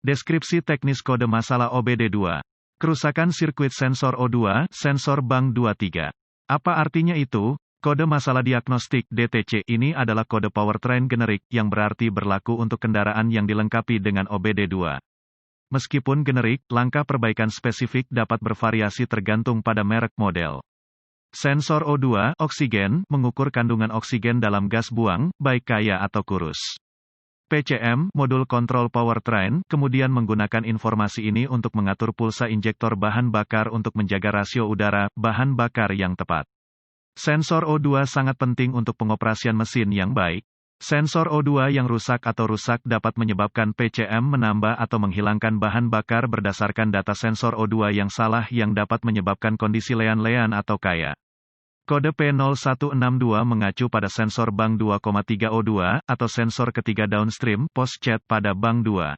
Deskripsi teknis kode masalah OBD2. Kerusakan sirkuit sensor O2, sensor bank 23. Apa artinya itu? Kode masalah diagnostik DTC ini adalah kode powertrain generik yang berarti berlaku untuk kendaraan yang dilengkapi dengan OBD2. Meskipun generik, langkah perbaikan spesifik dapat bervariasi tergantung pada merek model. Sensor O2, oksigen, mengukur kandungan oksigen dalam gas buang, baik kaya atau kurus. PCM, modul kontrol powertrain, kemudian menggunakan informasi ini untuk mengatur pulsa injektor bahan bakar untuk menjaga rasio udara, bahan bakar yang tepat. Sensor O2 sangat penting untuk pengoperasian mesin yang baik. Sensor O2 yang rusak atau rusak dapat menyebabkan PCM menambah atau menghilangkan bahan bakar berdasarkan data sensor O2 yang salah yang dapat menyebabkan kondisi lean-lean atau kaya. Kode P0162 mengacu pada sensor bank 2,3 O2, atau sensor ketiga downstream, post-chat pada bank 2.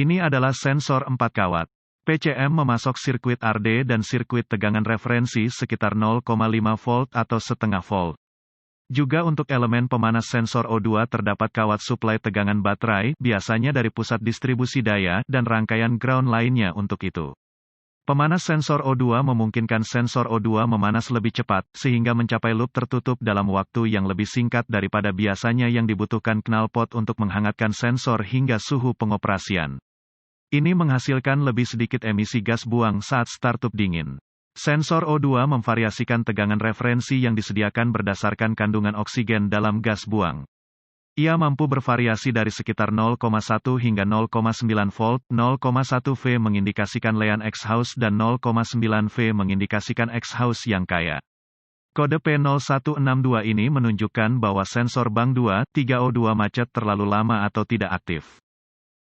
Ini adalah sensor 4 kawat. PCM memasok sirkuit RD dan sirkuit tegangan referensi sekitar 0,5 volt atau setengah volt. Juga untuk elemen pemanas sensor O2 terdapat kawat suplai tegangan baterai, biasanya dari pusat distribusi daya, dan rangkaian ground lainnya untuk itu. Pemanas sensor O2 memungkinkan sensor O2 memanas lebih cepat, sehingga mencapai loop tertutup dalam waktu yang lebih singkat daripada biasanya yang dibutuhkan knalpot untuk menghangatkan sensor hingga suhu pengoperasian. Ini menghasilkan lebih sedikit emisi gas buang saat startup dingin. Sensor O2 memvariasikan tegangan referensi yang disediakan berdasarkan kandungan oksigen dalam gas buang. Ia mampu bervariasi dari sekitar 0,1 hingga 0,9 volt, 0,1 V mengindikasikan lean exhaust dan 0,9 V mengindikasikan exhaust yang kaya. Kode P0162 ini menunjukkan bahwa sensor bank 2,3 O2 macet terlalu lama atau tidak aktif.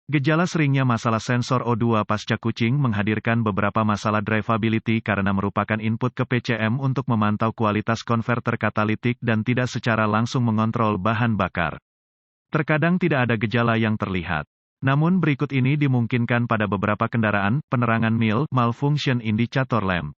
Gejala seringnya masalah sensor O2 pasca kucing menghadirkan beberapa masalah drivability karena merupakan input ke PCM untuk memantau kualitas konverter katalitik dan tidak secara langsung mengontrol bahan bakar. Terkadang tidak ada gejala yang terlihat. Namun berikut ini dimungkinkan pada beberapa kendaraan, penerangan mil, malfunction indicator lamp.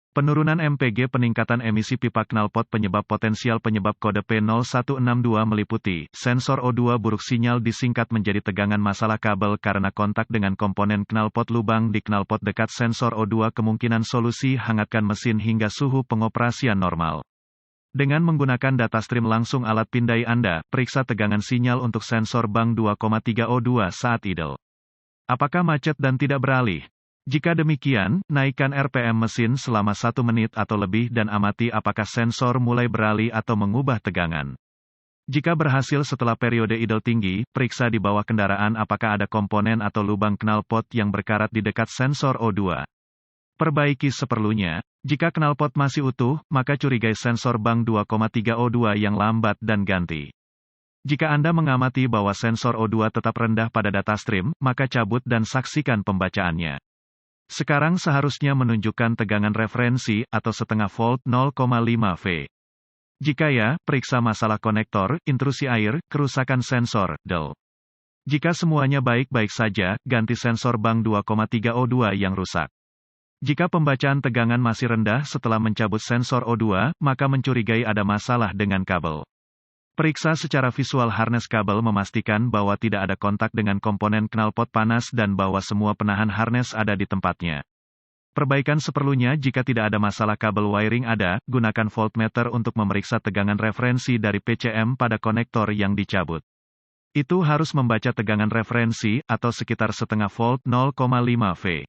Penurunan MPG peningkatan emisi pipa knalpot penyebab potensial penyebab kode P0162 meliputi, sensor O2 buruk sinyal disingkat menjadi tegangan masalah kabel karena kontak dengan komponen knalpot lubang di knalpot dekat sensor O2 kemungkinan solusi hangatkan mesin hingga suhu pengoperasian normal. Dengan menggunakan data stream langsung alat pindai Anda, periksa tegangan sinyal untuk sensor bank 2,3 O2 saat idle. Apakah macet dan tidak beralih? Jika demikian, naikkan RPM mesin selama 1 menit atau lebih dan amati apakah sensor mulai beralih atau mengubah tegangan. Jika berhasil setelah periode idle tinggi, periksa di bawah kendaraan apakah ada komponen atau lubang knalpot yang berkarat di dekat sensor O2. Perbaiki seperlunya. Jika knalpot masih utuh, maka curigai sensor bank 2,3 O2 yang lambat dan ganti. Jika Anda mengamati bahwa sensor O2 tetap rendah pada data stream, maka cabut dan saksikan pembacaannya. Sekarang seharusnya menunjukkan tegangan referensi, atau setengah volt 0,5 V. Jika ya, periksa masalah konektor, intrusi air, kerusakan sensor, DEL. Jika semuanya baik-baik saja, ganti sensor bank 2,3 O2 yang rusak. Jika pembacaan tegangan masih rendah setelah mencabut sensor O2, maka mencurigai ada masalah dengan kabel. Periksa secara visual harness kabel memastikan bahwa tidak ada kontak dengan komponen knalpot panas dan bahwa semua penahan harness ada di tempatnya. Perbaikan seperlunya jika tidak ada masalah kabel wiring ada, gunakan voltmeter untuk memeriksa tegangan referensi dari PCM pada konektor yang dicabut. Itu harus membaca tegangan referensi, atau sekitar setengah volt 0,5 V.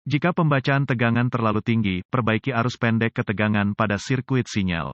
Jika pembacaan tegangan terlalu tinggi, perbaiki arus pendek ketegangan pada sirkuit sinyal.